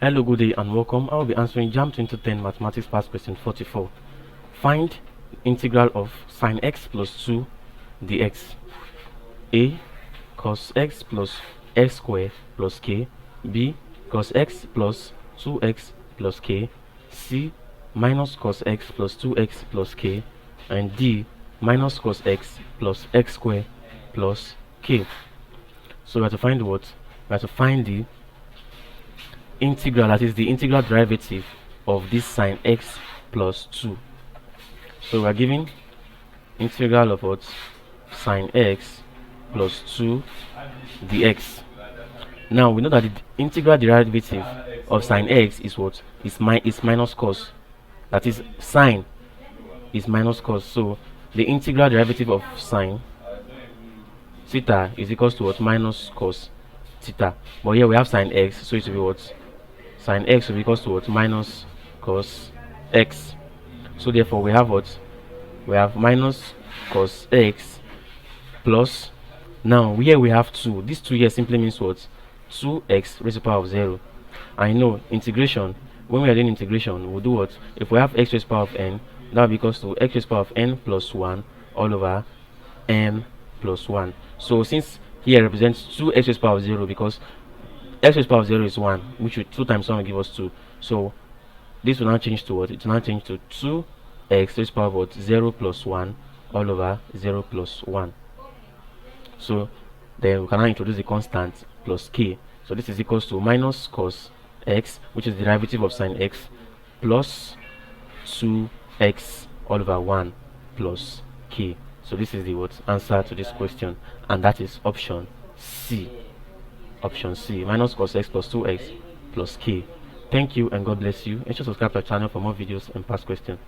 Hello, good day and welcome. I will be answering JAMB 2010 Mathematics Past Question 44. Find integral of sine x plus 2 dx. A. Cos x plus x squared plus k. B. Cos x plus 2x plus k. C. Minus cos x plus 2x plus k. And D. Minus cos x plus x squared plus k. So we have to find what? We have to find the integral, that is the integral derivative of this sine x plus 2. So we are given integral of what? Sine x plus 2 dx. Now we know that the integral derivative of sine x is what? Is minus cos. That is, sine is minus cos. So the integral derivative of sine theta is equals to what? Minus cos theta. But here we have sine x, so it will be what? Sine x will be equals to what? Minus cos x. So therefore we have what? We have minus cos x plus, now here we have 2. This 2 here simply means what? 2x raised to the power of 0. I know integration, when we are doing integration, we'll do what? If we have x raised to the power of n, that will be equals to x raised to the power of n plus 1 all over n plus 1. So since here represents 2x raised to the power of 0, because x raised to the power of 0 is 1, which will 2 times 1 will give us 2. So this will now change to what? It will now change to 2x raised to the power of what? 0 plus 1 all over 0 plus 1. So then we can now introduce the constant plus k. So this is equals to minus cos x, which is the derivative of sine x, plus 2x all over 1 plus k. So this is the what? Answer to this question, and that is option C. Option C, minus cos x plus 2x plus k. Thank you and God bless you. And subscribe to our channel for more videos and past questions.